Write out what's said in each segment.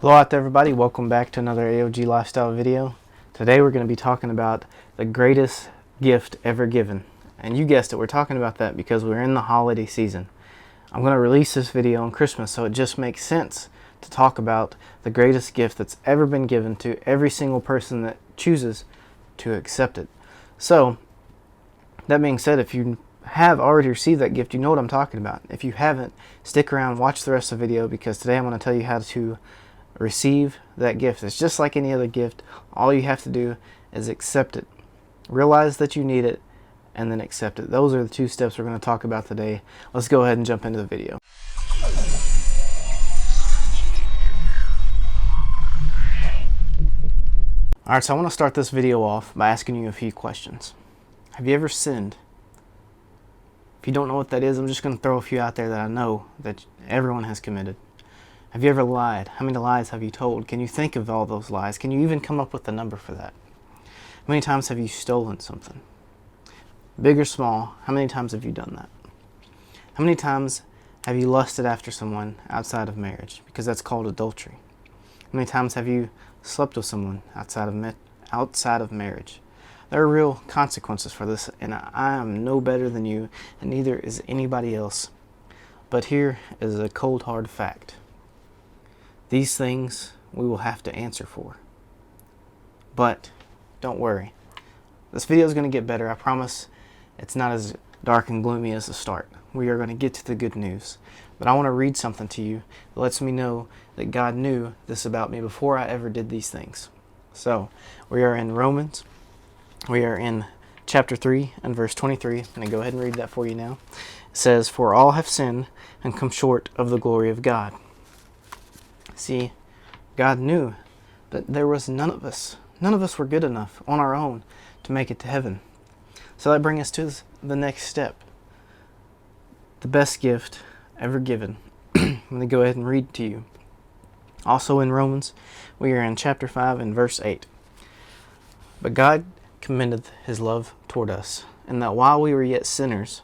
Hello out there everybody, welcome back to another AOG Lifestyle video. Today we're going to be talking about the greatest gift ever given. And you guessed it, we're talking about that because we're in the holiday season. I'm going to release this video on Christmas, so it just makes sense to talk about the greatest gift that's ever been given to every single person that chooses to accept it. So, that being said, if you have already received that gift, you know what I'm talking about. If you haven't, stick around, watch the rest of the video, because today I'm going to tell you how to receive that gift. It's just like any other gift. All you have to do is accept it. Realize that you need it, and then accept it. Those are the two steps we're going to talk about today. Let's go ahead and jump into the video. Alright, so I want to start this video off by asking you a few questions. Have you ever sinned? If you don't know what that is, I'm just going to throw a few out there that I know that everyone has committed. Have you ever lied? How many lies have you told? Can you think of all those lies? Can you even come up with a number for that? How many times have you stolen something? Big or small, how many times have you done that? How many times have you lusted after someone outside of marriage? Because that's called adultery. How many times have you slept with someone outside of marriage? There are real consequences for this, and I am no better than you, and neither is anybody else. But here is a cold hard fact. These things we will have to answer for. But don't worry. This video is going to get better. I promise it's not as dark and gloomy as the start. We are going to get to the good news. But I want to read something to you that lets me know that God knew this about me before I ever did these things. So, we are in Romans. We are in chapter 3 and verse 23. I'm going to go ahead and read that for you now. It says, "For all have sinned and come short of the glory of God." See, God knew that there was none of us were good enough on our own to make it to heaven. So that brings us to the next step. The best gift ever given. I'm going to go ahead and read to you. Also in Romans, we are in chapter 5 and verse 8. "But God commendeth his love toward us, and that while we were yet sinners,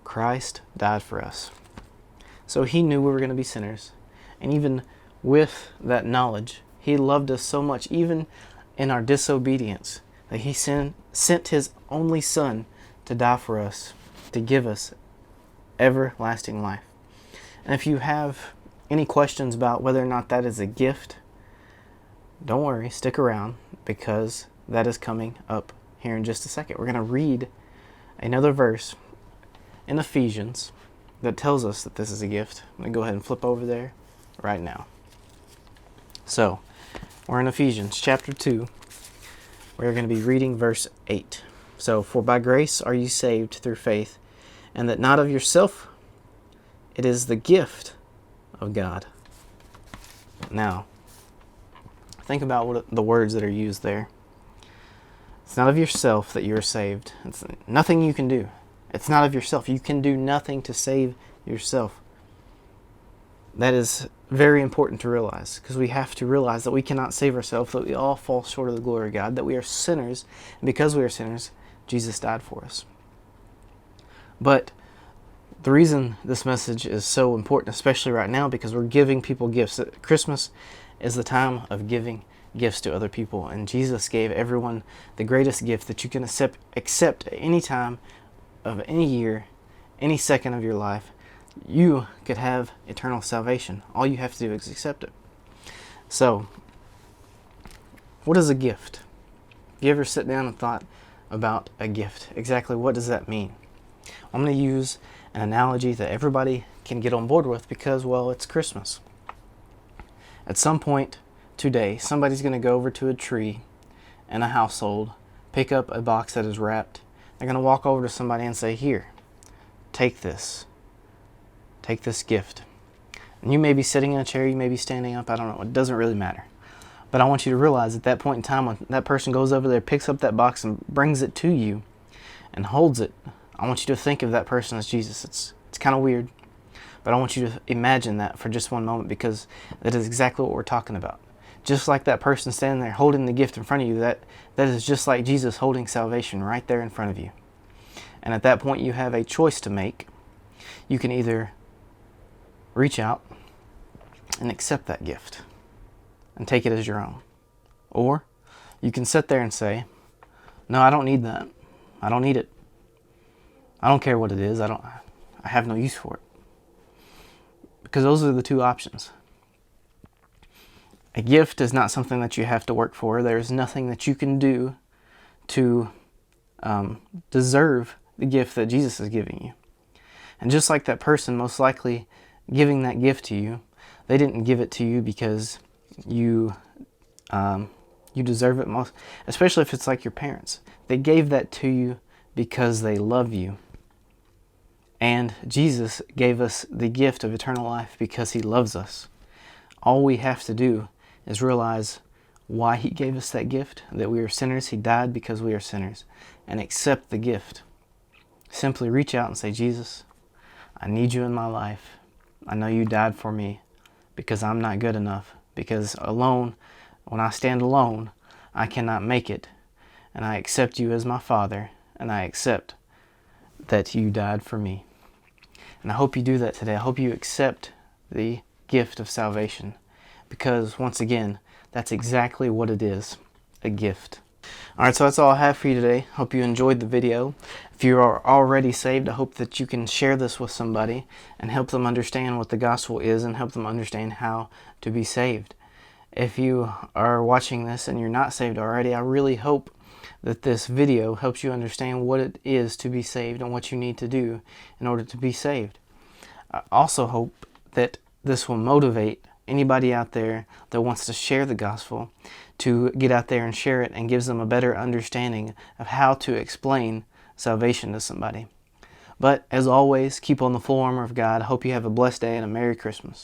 Christ died for us." So he knew we were going to be sinners, and even with that knowledge, he loved us so much, even in our disobedience, that he sent his only Son to die for us, to give us everlasting life. And if you have any questions about whether or not that is a gift, don't worry, stick around, because that is coming up here in just a second. We're going to read another verse in Ephesians that tells us that this is a gift. I'm going to go ahead and flip over there right now. So, we're in Ephesians chapter 2. We're going to be reading verse 8. So, "For by grace are you saved through faith, and that not of yourself, it is the gift of God." Now, think about what the words that are used there. It's not of yourself that you are saved. It's nothing you can do. It's not of yourself. You can do nothing to save yourself. That is very important to realize, because we have to realize that we cannot save ourselves, that we all fall short of the glory of God, that we are sinners, and because we are sinners, Jesus died for us. But the reason this message is so important, especially right now, because we're giving people gifts. Christmas is the time of giving gifts to other people, and Jesus gave everyone the greatest gift that you can accept at any time of any year, any second of your life. You could have eternal salvation. All you have to do is accept it. So, what is a gift? Have you ever sit down and thought about a gift? Exactly what does that mean? I'm going to use an analogy that everybody can get on board with because, well, it's Christmas. At some point today, somebody's going to go over to a tree in a household, pick up a box that is wrapped. They're going to walk over to somebody and say, "Here, take this. Take this gift." And you may be sitting in a chair, you may be standing up, I don't know, it doesn't really matter. But I want you to realize at that point in time, when that person goes over there, picks up that box and brings it to you and holds it, I want you to think of that person as Jesus. It's kind of weird, but I want you to imagine that for just one moment, because that is exactly what we're talking about. Just like that person standing there holding the gift in front of you, that is just like Jesus holding salvation right there in front of you. And at that point, you have a choice to make. You can either reach out and accept that gift. and take it as your own. Or you can sit there and say, no, I don't need that. I don't need it. I don't care what it is. I have no use for it. Because those are the two options. A gift is not something that you have to work for. There's nothing that you can do to deserve the gift that Jesus is giving you. And just like that person most likely giving that gift to you, they didn't give it to you because you deserve it most, especially if it's like your parents. They gave that to you because they love you. And Jesus gave us the gift of eternal life because He loves us. All we have to do is realize why He gave us that gift, that we are sinners. He died because we are sinners, and accept the gift. Simply reach out and say, Jesus, I need you in my life. I know you died for me because I'm not good enough, because alone, when I stand alone, I cannot make it. And I accept you as my Father, and I accept that you died for me. And I hope you do that today. I hope you accept the gift of salvation, because once again, that's exactly what it is, a gift. Alright, so that's all I have for you today. Hope you enjoyed the video. If you are already saved, I hope that you can share this with somebody and help them understand what the gospel is and help them understand how to be saved. If you are watching this and you're not saved already, I really hope that this video helps you understand what it is to be saved and what you need to do in order to be saved. I also hope that this will motivate anybody out there that wants to share the gospel to get out there and share it, and gives them a better understanding of how to explain salvation to somebody. But as always, keep on the full armor of God. I hope you have a blessed day and a Merry Christmas.